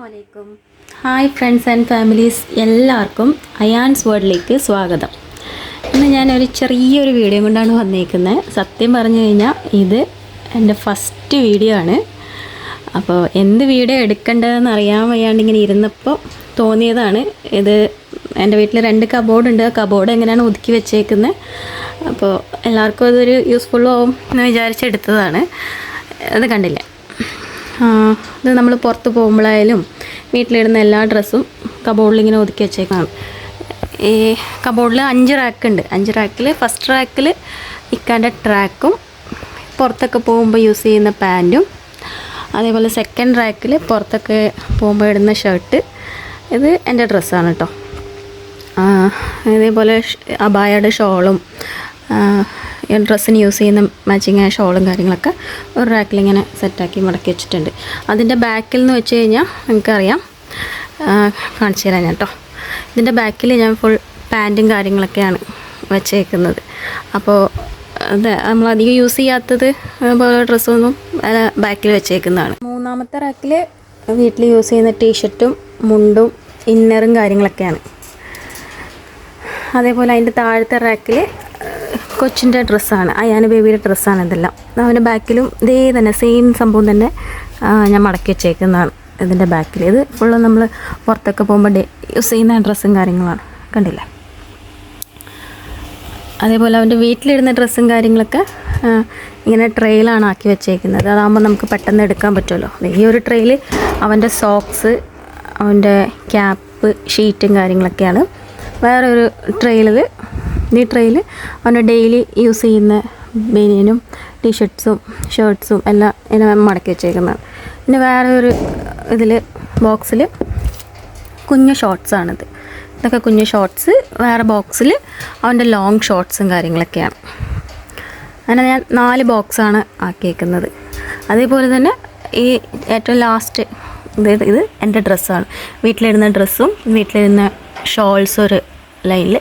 അസ്സലാമലൈക്കും. Hi friends and families, എല്ലാവർക്കും അയാൻസ് വേൾഡിലേക്ക് സ്വാഗതം. ഇന്ന് ഞാനൊരു ചെറിയൊരു വീഡിയോ കൊണ്ടാണ് വന്നേക്കുന്നത്. സത്യം പറഞ്ഞു കഴിഞ്ഞാൽ ഇത് എൻ്റെ ഫസ്റ്റ് വീഡിയോ ആണ്. അപ്പോൾ എന്ത് വീഡിയോ എടുക്കേണ്ടതെന്ന് അറിയാൻ വയ്യാണ്ട് ഇങ്ങനെ ഇരുന്നപ്പോൾ തോന്നിയതാണ്. ഇത് എൻ്റെ വീട്ടിൽ 2 കബോർഡ് ഉണ്ട്. ആ കബോർഡ് എങ്ങനെയാണ് ഒതുക്കി വെച്ചേക്കുന്നത്, അപ്പോൾ എല്ലാവർക്കും അതൊരു യൂസ്ഫുള്ളും ആവും എന്ന് വിചാരിച്ചെടുത്തതാണ്. അത് കണ്ടില്ലേ, ഇത് നമ്മൾ പുറത്ത് പോകുമ്പോഴായാലും വീട്ടിലിടുന്ന എല്ലാ ഡ്രസ്സും കബോർഡിൽ ഇങ്ങനെ ഒതുക്കി വെച്ചേക്കാണ്. ഈ കബോർഡിൽ 5 റാക്കുണ്ട്. 5 റാക്കിൽ ഫസ്റ്റ് റാക്കിൽ ഇക്കാൻ്റെ ട്രാക്കും പുറത്തൊക്കെ പോകുമ്പോൾ യൂസ് ചെയ്യുന്ന പാൻറ്റും, അതേപോലെ സെക്കൻഡ് റാക്കിൽ പുറത്തൊക്കെ പോകുമ്പോൾ ഇടുന്ന ഷർട്ട്. ഇത് എൻ്റെ ഡ്രസ്സാണ് കേട്ടോ. അതേപോലെ അബായയുടെ ഷോളും ഡ്രസ്സിന് യൂസ് ചെയ്യുന്ന മാച്ചിങ് ആയ ഷോളും കാര്യങ്ങളൊക്കെ ഒരു റാക്കിലിങ്ങനെ സെറ്റാക്കി മടക്കി വെച്ചിട്ടുണ്ട്. അതിൻ്റെ ബാക്കിൽ എന്ന് വെച്ച് കഴിഞ്ഞാൽ നിങ്ങൾക്കറിയാം, കാണിച്ചു തരാം ഞാൻ കേട്ടോ. ഇതിൻ്റെ ബാക്കിൽ ഞാൻ ഫുൾ പാൻറ്റും കാര്യങ്ങളൊക്കെയാണ് വെച്ചേക്കുന്നത്. അപ്പോൾ അത് നമ്മളധികം യൂസ് ചെയ്യാത്തത് അതുപോലെ ഡ്രസ്സൊന്നും ബാക്കിൽ വെച്ചേക്കുന്നതാണ്. 3-ാമത്തെ റാക്കിൽ വീട്ടിൽ യൂസ് ചെയ്യുന്ന ടീഷർട്ടും മുണ്ടും ഇന്നറും കാര്യങ്ങളൊക്കെയാണ്. അതേപോലെ അതിൻ്റെ താഴത്തെ റാക്കിൽ കൊച്ചിൻ്റെ ഡ്രസ്സാണ്, അയാന് ബേബിയുടെ ഡ്രസ്സാണ് ഇതെല്ലാം. അവൻ്റെ ബാക്കിലും ഇതേ തന്നെ സെയിം സംഭവം തന്നെ ഞാൻ മടക്കി വെച്ചേക്കുന്നതാണ്. ഇതിൻ്റെ ബാക്കിൽ ഇത് ഫുള്ള് നമ്മൾ പുറത്തൊക്കെ പോകുമ്പോൾ യൂസ് ചെയ്യുന്ന ഡ്രസ്സും കാര്യങ്ങളാണ്, കണ്ടില്ലേ. അതേപോലെ അവൻ്റെ വീട്ടിലിടുന്ന ഡ്രസ്സും കാര്യങ്ങളൊക്കെ ഇങ്ങനെ ട്രെയിലാണ് ആക്കി വെച്ചേക്കുന്നത്. അതാകുമ്പോൾ നമുക്ക് പെട്ടെന്ന് എടുക്കാൻ പറ്റുമല്ലോ. ഈ ഒരു ട്രെയിൽ അവൻ്റെ സോക്സ്, അവൻ്റെ ക്യാപ്പ്, ഷീറ്റും കാര്യങ്ങളൊക്കെയാണ്. വേറൊരു ട്രെയിലിൽ, ഈ ട്രെയിൽ അവൻ്റെ ഡെയിലി യൂസ് ചെയ്യുന്ന ബനിയനും ടീഷർട്ട്സും ഷർട്ട്സും എല്ലാം ഇങ്ങനെ മടക്കി വെച്ചേക്കുന്നതാണ്. പിന്നെ വേറെ ഒരു ഇതിൽ ബോക്സിൽ കുഞ്ഞു ഷോർട്ട്സാണിത്. ഇതൊക്കെ കുഞ്ഞു ഷോർട്ട്സ്. വേറെ ബോക്സിൽ അവൻ്റെ ലോങ് ഷോർട്ട്സും കാര്യങ്ങളൊക്കെയാണ്. അങ്ങനെ ഞാൻ 4 ബോക്സാണ് ആക്കിയേക്കുന്നത്. അതേപോലെ തന്നെ ഈ ഏറ്റവും ലാസ്റ്റ് ഇത് എൻ്റെ ഡ്രസ്സാണ്. വീട്ടിലിടുന്ന ഡ്രസ്സും വീട്ടിലിടുന്ന ഷോൾസ് ഒരു ലൈനിൽ,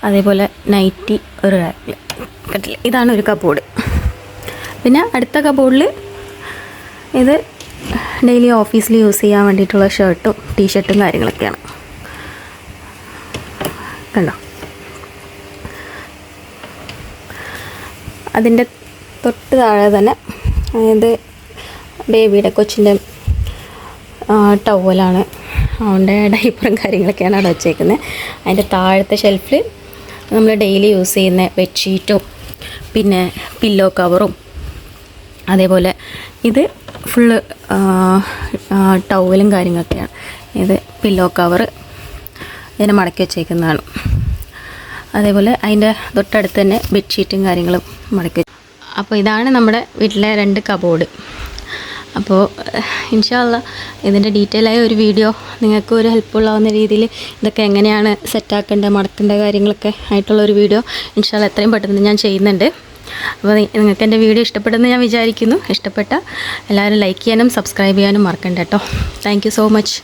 അതേപോലെ നൈറ്റി ഒരു റാക്കിൽ കണ്ടില്ല. ഇതാണ് ഒരു കബോർഡ്. പിന്നെ അടുത്ത കബോർഡിൽ ഇത് ഡെയിലി ഓഫീസിൽ യൂസ് ചെയ്യാൻ വേണ്ടിയിട്ടുള്ള ഷർട്ടും ടീഷർട്ടും കാര്യങ്ങളൊക്കെയാണ്, കണ്ടോ. അതിൻ്റെ തൊട്ട് താഴെ തന്നെ അതായത് ബേബിയുടെ കൊച്ചിൻ്റെ ടവലാണ്, അവൻ്റെ ഡൈപ്പറും കാര്യങ്ങളൊക്കെയാണ് അവിടെ വെച്ചേക്കുന്നത്. അതിൻ്റെ താഴത്തെ ഷെൽഫിൽ നമ്മൾ ഡെയിലി യൂസ് ചെയ്യുന്ന ബെഡ്ഷീറ്റും പിന്നെ പില്ലോ കവറും, അതേപോലെ ഇത് ഫുള്ള് ടവലും കാര്യങ്ങളൊക്കെയാണ്. ഇത് പില്ലോ കവറ് ഇതിനെ മടക്കി വെച്ചേക്കുന്നതാണ്. അതേപോലെ അതിൻ്റെ തൊട്ടടുത്ത് തന്നെ ബെഡ്ഷീറ്റും കാര്യങ്ങളും മടക്കി. അപ്പോൾ ഇതാണ് നമ്മുടെ വീട്ടിലെ 2 കബോർഡ്. അപ്പോൾ ഇൻഷാ അല്ലാഹ് ഇതിൻ്റെ ഡീറ്റെയിൽ ആയ ഒരു വീഡിയോ നിങ്ങൾക്ക് ഒരു ഹെൽപ്ഫുള്ളാവുന്ന രീതിയിൽ ഇതൊക്കെ എങ്ങനെയാണ് സെറ്റാക്കേണ്ടത്, മടക്കേണ്ട കാര്യങ്ങളൊക്കെ ആയിട്ടുള്ളൊരു വീഡിയോ ഇൻഷാ അല്ലാഹ് എത്രയും പെട്ടെന്ന് ഞാൻ ചെയ്യുന്നുണ്ട്. അപ്പോൾ നിങ്ങൾക്ക് എൻ്റെ വീഡിയോ ഇഷ്ടപ്പെടുമെന്ന് ഞാൻ വിചാരിക്കുന്നു. ഇഷ്ടപ്പെട്ട എല്ലാവരും ലൈക്ക് ചെയ്യാനും സബ്സ്ക്രൈബ് ചെയ്യാനും മറക്കണ്ട കേട്ടോ. Thank you so much.